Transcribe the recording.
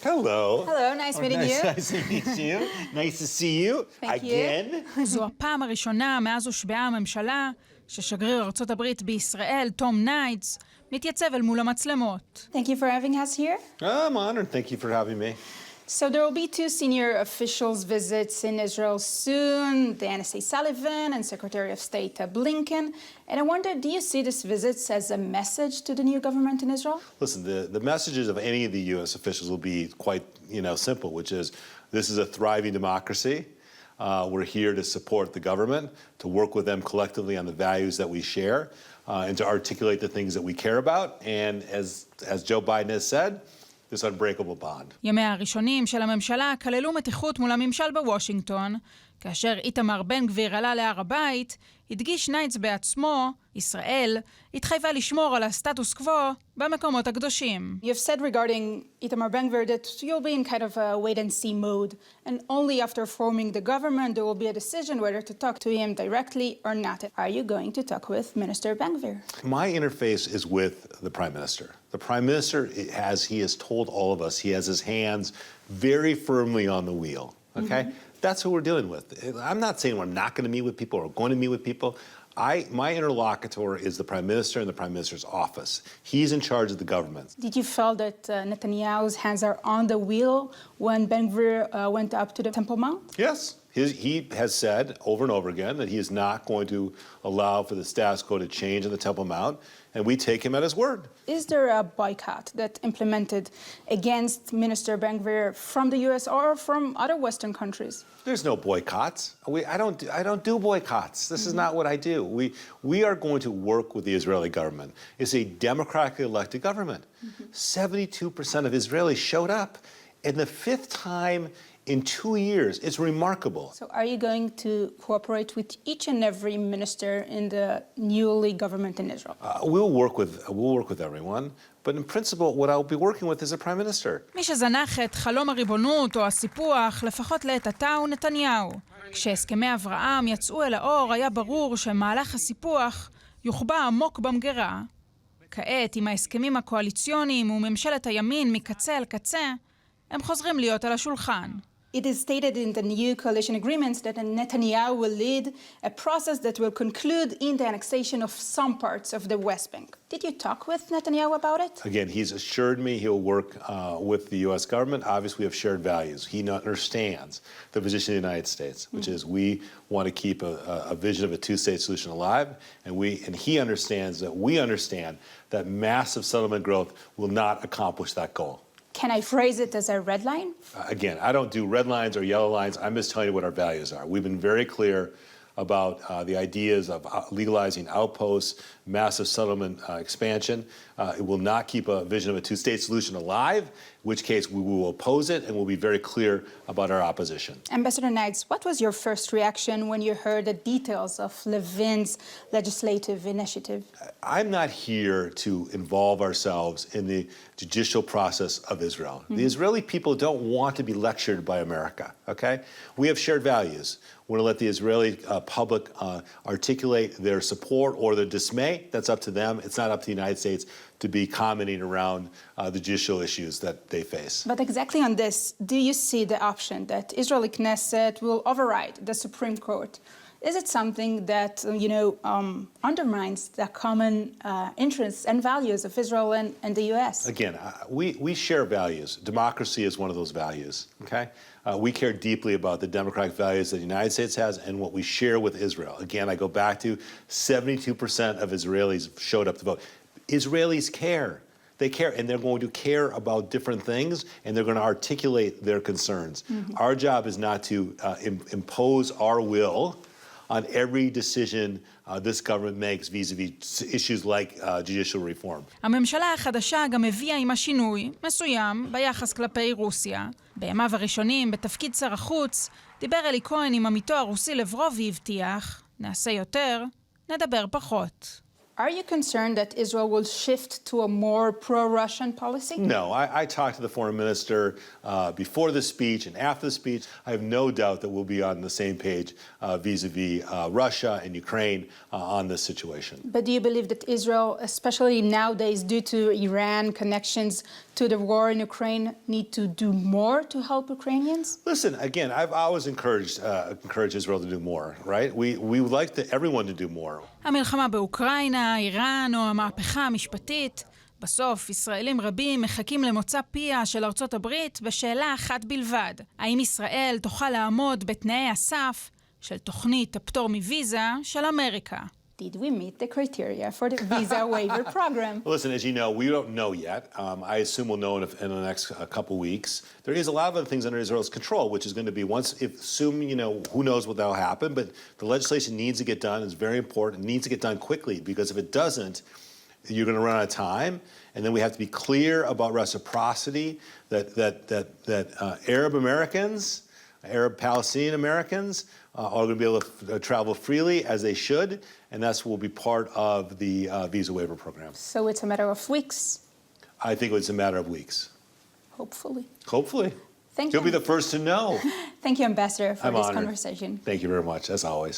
Hello. Hello, nice meeting you. Nice to meet you. Nice to see you Thank again. זו הפעם הראשונה מאז הושבעה הממשלה ששגריר ארצות הברית בישראל, תום ניידס, מתייצב אל מול המצלמות. Thank you for having us here. I'm honored. Thank you for having me. So there will be two senior officials visits in Israel soon, the NSA Sullivan and Secretary of State Blinken. And I wonder, do you see these visits as a message to the new government in Israel? Listen, the messages of any of the U.S. officials will be quite, simple, which is this is a thriving democracy. We're here to support the government, to work with them collectively on the values that we share, and to articulate the things that we care about. And as Joe Biden has said, this unbreakable bond. ימיה הראשונים של הממשלה כללו מתיחות מול הממשל בוושינגטון, כאשר איתמר בן גביר עלה להר הבית, הדגיש ניידס בעצמו, ישראל, התחייבה לשמור על הסטטוס קוו במקומות הקדושים. You've said regarding Itamar Ben-Gvir that you'll be in kind of a wait-and-see mode, and only after forming the government there will be a decision whether to talk to him directly or not. Are you going to talk with Minister Ben-Gvir? My interface is with the Prime Minister. The Prime Minister, he has told all of us, he has his hands very firmly on the wheel, okay? That's who we're dealing with. I'm not saying we're not going to meet with people or going to meet with people. My interlocutor is the Prime Minister and the Prime Minister's office. He's in charge of the government. Did you feel that Netanyahu's hands are on the wheel when Ben-Gvir went up to the Temple Mount? Yes. He has said over and over again that he is not going to allow for the status quo to change in the Temple Mount, and we take him at his word. Is there a boycott that implemented against Minister Ben-Gvir from the U.S. or from other Western countries? There's no boycotts. I don't do boycotts. This is not what I do. We are going to work with the Israeli government. It's a democratically elected government. 72% of Israelis showed up, and the fifth time in 2 years. It's remarkable. So are you going to cooperate with each and every minister in the newly government in Israel? We'll work with everyone, but in principle, what I'll be working with is a prime minister. מי שזנח את חלום הריבונות או הסיפוח, לפחות לעת עתה הוא נתניהו. כשהסכמי אברהם יצאו אל האור, היה ברור שמהלך הסיפוח יוחבא עמוק במגירה. כעת, עם ההסכמים הקואליציוניים וממשלת הימין מקצה אל קצה, הם חוזרים להיות על השולחן. It is stated in the new coalition agreements that Netanyahu will lead a process that will conclude in the annexation of some parts of the West Bank. Did you talk with Netanyahu about it? Again, he's assured me he'll work with the U.S. government. Obviously, we have shared values. He understands the position of the United States, which is we want to keep a vision of a two-state solution alive, and he understands that we understand that massive settlement growth will not accomplish that goal. Can I phrase it as a red line? Again, I don't do red lines or yellow lines. I'm just telling you what our values are. We've been very clear about the ideas of legalizing outposts, massive settlement expansion. It will not keep a vision of a two-state solution alive, in which case we will oppose it and we'll be very clear about our opposition. Ambassador ניידס, what was your first reaction when you heard the details of Levin's legislative initiative? I'm not here to involve ourselves in the judicial process of Israel. The Israeli people don't want to be lectured by America, okay? We have shared values. We're going to let the Israeli public articulate their support or their dismay. That's up to them. It's not up to the United States to be commenting around the judicial issues that they face. But exactly on this, do you see the option that Israeli Knesset will override the Supreme Court? Is it something that, undermines the common interests and values of Israel and the U.S.? Again, we share values. Democracy is one of those values, okay? We care deeply about the democratic values that the United States has and what we share with Israel. Again, I go back to 72% of Israelis showed up to vote. Israelis care. They care, and they're going to care about different things, and they're going to articulate their concerns. Our job is not to impose our will on every decision this government makes vis-a-vis issues like judicial reform. הממשלה החדשה גם הביאה עם השינוי מסוים ביחס כלפי רוסיה. בימיו הראשונים בתפקיד שר החוץ דיבר אלי כהן עם עמיתו הרוסי לברוב והבטיח, נעשה יותר, נדבר פחות. Are you concerned that Israel will shift to a more pro-Russian policy? No, I talked to the foreign minister before the speech and after the speech. I have no doubt that we'll be on the same page vis-a-vis Russia and Ukraine on this situation. But do you believe that Israel, especially nowadays due to Iran connections to the war in Ukraine, need to do more to help Ukrainians? Listen, again, I've always encouraged Israel to do more, right? We would like everyone to do more. המלחמה באוקראינה, איראן או המהפכה המשפטית, בסוף ישראלים רבים מחכים למוצא פיה של ארצות הברית בשאלה אחת בלבד. האם ישראל תוכל לעמוד בתנאי הסף של תוכנית הפטור מוויזה של אמריקה? Did we meet the criteria for the visa waiver program? Listen, as you know, we don't know yet. I assume we'll know in the next couple weeks. There is a lot of other things under Israel's control, which is going to be who knows what that'll happen, but the legislation needs to get done. It's very important. It needs to get done quickly, because if it doesn't, you're going to run out of time. And then we have to be clear about reciprocity, that Arab Americans, Arab Palestinian Americans are going to be able to travel freely as they should, and that's will be part of the visa waiver program. So it's a matter of weeks, I think it's a matter of weeks. hopefully. Hopefully. Thank You'll you. be the first to know. Thank you, Ambassador, for I'm this honored. conversation. Thank you very much, as always.